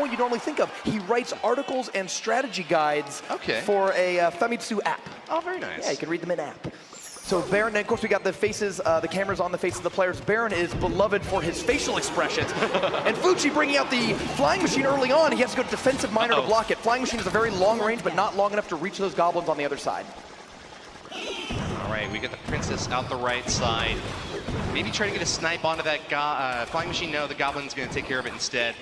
what you normally think of. He writes articles and strategy guides for a Famitsu app. Oh, very nice. Yeah, you can read them in app. So Berin, and of course we got the faces, the cameras on the faces of the players. Berin is beloved for his facial expressions. And Fuchi bringing out the flying machine early on. He has to go to defensive miner to block it. Flying machine is a very long range, but not long enough to reach those goblins on the other side. All right, we get the princess out the right side. Maybe try to get a snipe onto that flying machine. No, the goblin's going to take care of it instead.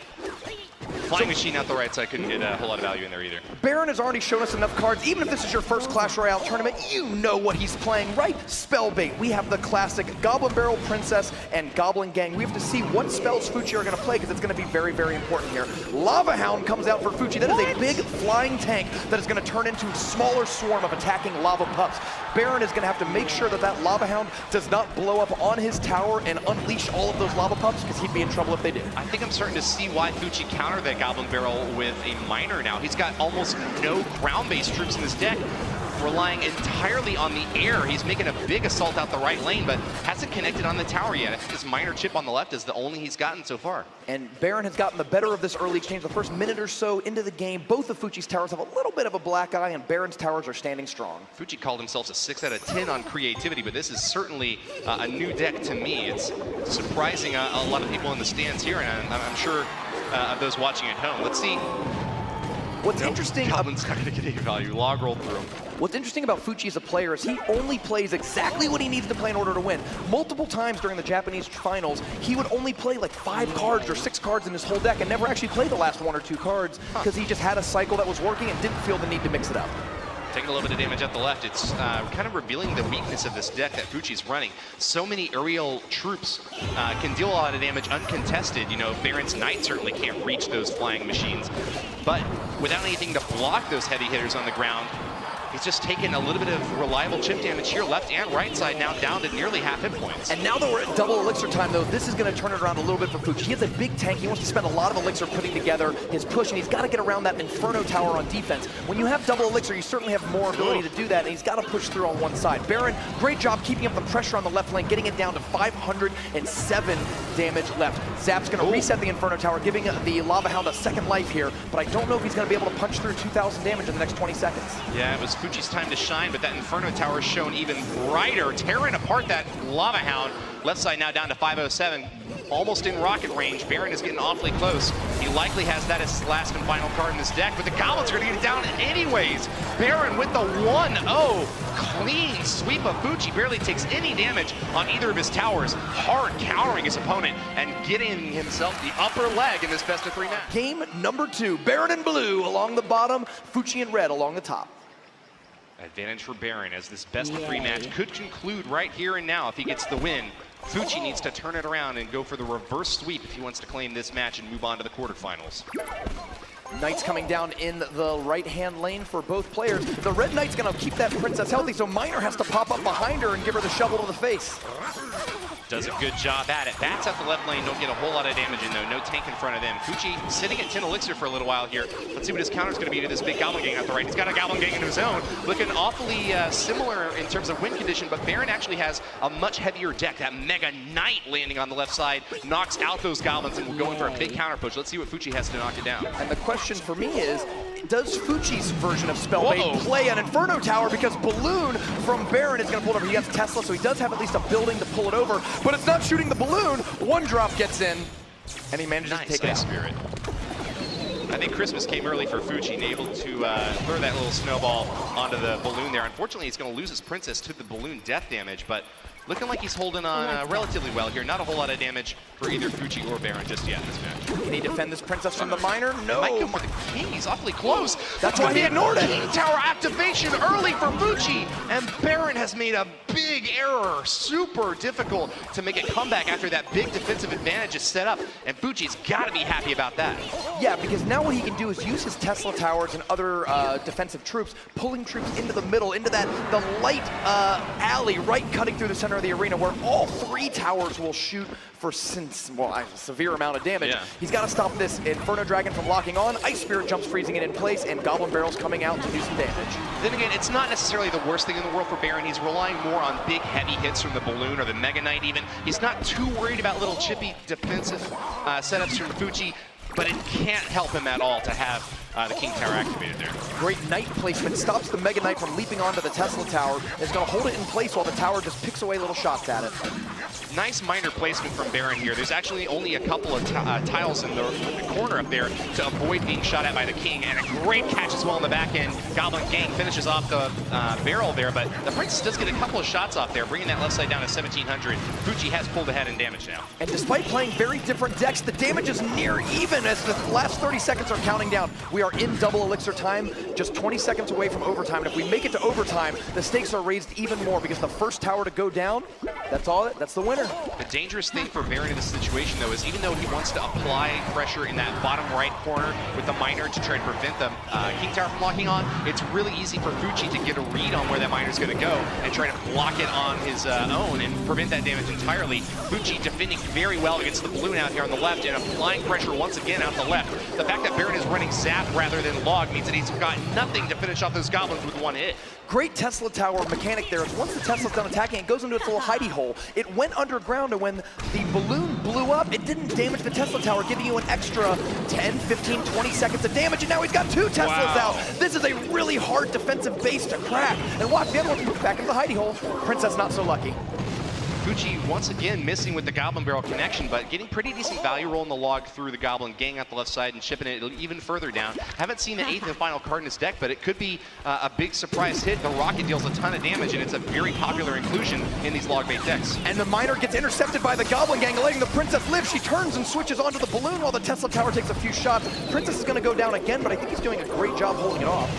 Flying machine out the right side couldn't get a whole lot of value in there either. Berin has already shown us enough cards. Even if this is your first Clash Royale tournament, you know what he's playing, right? Spellbait. We have the classic Goblin Barrel Princess and Goblin Gang. We have to see what spells Fuchi are going to play because it's going to be very, very important here. Lava Hound comes out for Fuchi. That is a big flying tank that is going to turn into a smaller swarm of attacking lava pups. Berin is going to have to make sure that that Lava Hound does not blow up on his tower and unleash all of those lava pups because he'd be in trouble if they did. I think I'm starting to see why Fuchi countered that Goblin Barrel with a miner now. He's got almost no ground-based troops in his deck, relying entirely on the air. He's making a big assault out the right lane, but hasn't connected on the tower yet. I think his miner chip on the left is the only he's gotten so far. And Berin has gotten the better of this early exchange. The first minute or so into the game, both of Fuchi's towers have a little bit of a black eye, and Berin's towers are standing strong. Fuchi called himself a 6 out of 10 on creativity, but this is certainly a new deck to me. It's surprising a lot of people in the stands here, and I'm sure of those watching at home. Let's see. What's interesting... Goblin's not going to get any value. Log rolled through him. What's interesting about Fuchi as a player is he only plays exactly what he needs to play in order to win. Multiple times during the Japanese finals, he would only play like 5 cards or 6 cards in his whole deck and never actually play the last 1 or 2 cards because he just had a cycle that was working and didn't feel the need to mix it up. Taking a little bit of damage at the left. It's kind of revealing the weakness of this deck that Fuchi's running. So many aerial troops can deal a lot of damage uncontested. You know, Berin's Knight certainly can't reach those flying machines. But without anything to block those heavy hitters on the ground, he's just taken a little bit of reliable chip damage here, left and right side, now down to nearly half hit points. And now that we're at double elixir time, though, this is going to turn it around a little bit for Fuchi. He has a big tank. He wants to spend a lot of elixir putting together his push, and he's got to get around that Inferno Tower on defense. When you have double elixir, you certainly have more ability to do that, and he's got to push through on one side. Berin, great job keeping up the pressure on the left lane, getting it down to 507 damage left. Zap's going to reset the Inferno Tower, giving the Lava Hound a second life here, but I don't know if he's going to be able to punch through 2,000 damage in the next 20 seconds. Yeah, it was Fuchi's time to shine, but that Inferno Tower is shown even brighter, tearing apart that Lava Hound. Left side now down to 507, almost in rocket range. Berin is getting awfully close. He likely has that as his last and final card in this deck, but the Goblins are going to get it down anyways. Berin with the 1-0 clean sweep of Fuchi. Barely takes any damage on either of his towers. Hard countering his opponent and getting himself the upper leg in this best-of-3 match. Game number 2, Berin in blue along the bottom, Fuchi in red along the top. Advantage for Berin as this best-of-3 match could conclude right here and now if he gets the win. Fuchi needs to turn it around and go for the reverse sweep if he wants to claim this match and move on to the quarterfinals. Knights coming down in the right-hand lane for both players. The red Knight's going to keep that princess healthy, so Miner has to pop up behind her and give her the shovel to the face. Does a good job at it. Bats at the left lane, don't get a whole lot of damage in though. No tank in front of them. Fuchi sitting at 10 elixir for a little while here. Let's see what his counter's going to be to this big Goblin Gang at the right. He's got a Goblin Gang of his own. Looking awfully similar in terms of win condition, but Berin actually has a much heavier deck. That Mega Knight landing on the left side knocks out those Goblins and we're going for a big counter push. Let's see what Fuchi has to knock it down. And the question for me is, does Fuchi's version of Spellbait play an Inferno Tower? Because Balloon from Berin is going to pull it over. He has Tesla, so he does have at least a building to pull it over, but it's not shooting the balloon. One drop gets in, and he manages to take it out. Spirit. I think Christmas came early for Fuchi and able to throw that little snowball onto the balloon there. Unfortunately, he's going to lose his princess to the balloon death damage, but looking like he's holding on relatively well here. Not a whole lot of damage for either Fuchi or Berin just yet in this match. Can he defend this princess from the miner? No. Might go for the king. He's awfully close. That's why he ignored it. King tower activation early for Fuchi, and Berin has made a big error. Super difficult to make a comeback after that big defensive advantage is set up, and Fuchi's got to be happy about that. Yeah, because now what he can do is use his Tesla towers and other defensive troops, pulling troops into the middle, into that the light alley right cutting through the center of the arena where all 3 towers will shoot for a severe amount of damage. Yeah. He's got to stop this Inferno Dragon from locking on. Ice Spirit jumps freezing it in place, and Goblin Barrel's coming out to do some damage. Then again, it's not necessarily the worst thing in the world for Berin. He's relying more on big heavy hits from the balloon or the Mega Knight even. He's not too worried about little chippy defensive setups from Fuchi. but it can't help him at all to have the King Tower activated there. Great Knight placement, stops the Mega Knight from leaping onto the Tesla Tower. Is going to hold it in place while the tower just picks away little shots at it. Nice minor placement from Berin here. There's actually only a couple of tiles in the corner up there to avoid being shot at by the King, and a great catch as well in the back end. Goblin Gang finishes off the barrel there, but the Princess does get a couple of shots off there, bringing that left side down to 1700. Fuchi has pulled ahead in damage now. And despite playing very different decks, the damage is near even as the last 30 seconds are counting down. We are in double elixir time, just 20 seconds away from overtime. And if we make it to overtime, the stakes are raised even more because the first tower to go down, that's the winner. The dangerous thing for Berin in this situation, though, is even though he wants to apply pressure in that bottom right corner with the miner to try to prevent the King Tower from locking on, it's really easy for Fuchi to get a read on where that miner's going to go and try to block it on his own and prevent that damage entirely. Fuchi defending very well against the balloon out here on the left and applying pressure once again out the left. The fact that Berin is running Zap rather than Log means that he's got nothing to finish off those goblins with one hit. Great Tesla Tower mechanic there is once the Tesla's done attacking, it goes into its little hidey hole. It went underground, and when the balloon blew up, it didn't damage the Tesla Tower, giving you an extra 10, 15, 20 seconds of damage, and now he's got 2 Teslas out. This is a really hard defensive base to crack. And watch, the other one move back into the hidey hole. Princess not so lucky. Fuchi once again missing with the Goblin Barrel connection, but getting pretty decent value roll in the Log through the Goblin Gang out the left side and shipping it even further down. Haven't seen the 8th and final card in his deck, but it could be a big surprise hit. The Rocket deals a ton of damage, and it's a very popular inclusion in these log-bait decks. And the miner gets intercepted by the Goblin Gang, letting the Princess live. She turns and switches onto the balloon while the Tesla Tower takes a few shots. Princess is going to go down again, but I think he's doing a great job holding it off.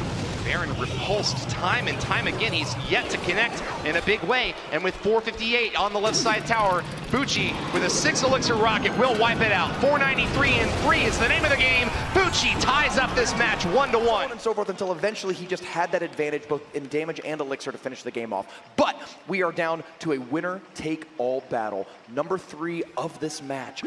Berin repulsed time and time again. He's yet to connect in a big way. And with 458 on the left side tower, Fuchi with a 6 elixir rocket will wipe it out. 493-3 is the name of the game. Fuchi ties up this match 1-1. And so forth until eventually he just had that advantage both in damage and elixir to finish the game off. But we are down to a winner-take-all battle, number 3 of this match.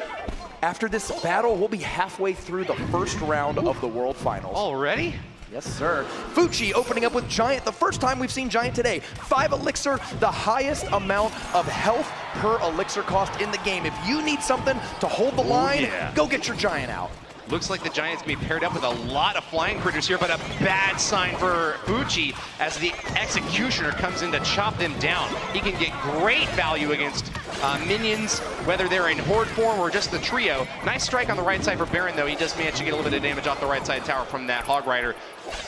After this battle, we'll be halfway through the first round of the World Finals. Already? Yes, sir. Fuchi opening up with Giant, the first time we've seen Giant today. 5 elixir, the highest amount of health per elixir cost in the game. If you need something to hold the line, go get your Giant out. Looks like the Giant's gonna be paired up with a lot of flying critters here, but a bad sign for Fuchi as the Executioner comes in to chop them down. He can get great value against minions, whether they're in horde form or just the trio. Nice strike on the right side for Berin, though. He does manage to get a little bit of damage off the right side tower from that Hog Rider.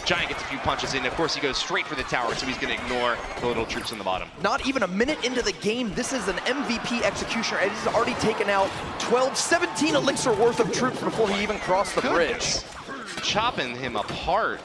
Giant gets a few punches in. Of course, he goes straight for the tower, so he's going to ignore the little troops on the bottom. Not even a minute into the game, this is an MVP Executioner, and he's already taken out 12, 17 elixir worth of troops before he even crossed the bridge. Chopping him apart.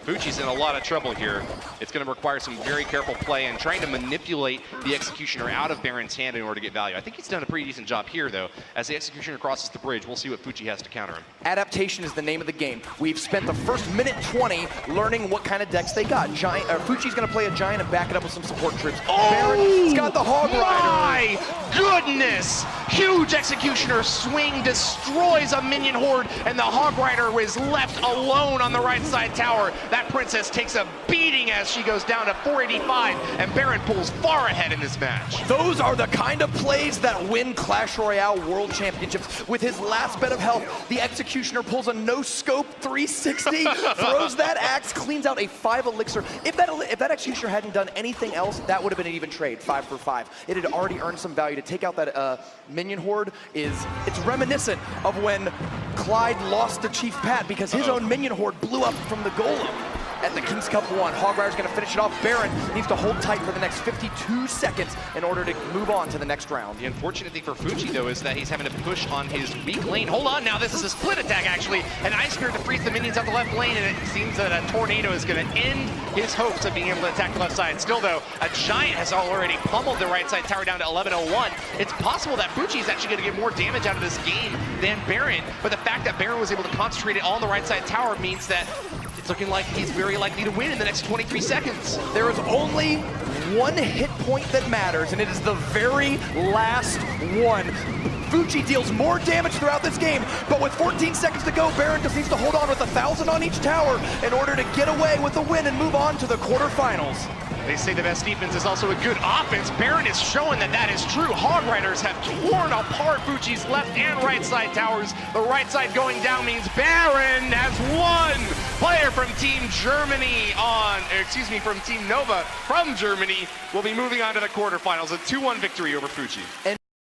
Fuchi's in a lot of trouble here. It's going to require some very careful play and trying to manipulate the Executioner out of Berin's hand in order to get value. I think he's done a pretty decent job here, though. As the Executioner crosses the bridge, we'll see what Fuchi has to counter him. Adaptation is the name of the game. We've spent the first minute 20 learning what kind of decks they got. Fuchi's going to play a Giant and back it up with some support troops. Berin's got the Hog Rider. My goodness! Huge Executioner swing destroys a minion horde, and the Hog Rider is left alone on the right side tower. That Princess takes a beating as she goes down to 485, and Berin pulls far ahead in this match. Those are the kind of plays that win Clash Royale World Championships. With his last bit of health, the Executioner pulls a no-scope 360, throws that axe, cleans out a 5 elixir. If that Executioner hadn't done anything else, that would have been an even trade, 5 for 5. It had already earned some value. To take out that minion horde it's reminiscent of when Clyde lost to Chief Pat because his own minion horde blew up from the Golem. At the King's Cup 1, Hog Rider's going to finish it off. Berin needs to hold tight for the next 52 seconds in order to move on to the next round. The unfortunate thing for Fuchi, though, is that he's having to push on his weak lane. Hold on, now this is a split attack, actually. An Ice Spirit to freeze the minions out the left lane, and it seems that a Tornado is going to end his hopes of being able to attack the left side. Still, though, a Giant has already pummeled the right side tower down to 1101. It's possible that Fuchi is actually going to get more damage out of this game than Berin, but the fact that Berin was able to concentrate it all on the right side tower means that it's looking like he's very likely to win in the next 23 seconds. There is only one hit point that matters, and it is the very last one. Fuchi deals more damage throughout this game, but with 14 seconds to go, Berin just needs to hold on with 1,000 on each tower in order to get away with the win and move on to the quarterfinals. They say the best defense is also a good offense. Berin is showing that that is true. Hog Riders have torn apart Fuchi's left and right side towers. The right side going down means Berin has won. Player from Team Germany from Team Nova from Germany will be moving on to the quarterfinals. A 2-1 victory over Fuchi.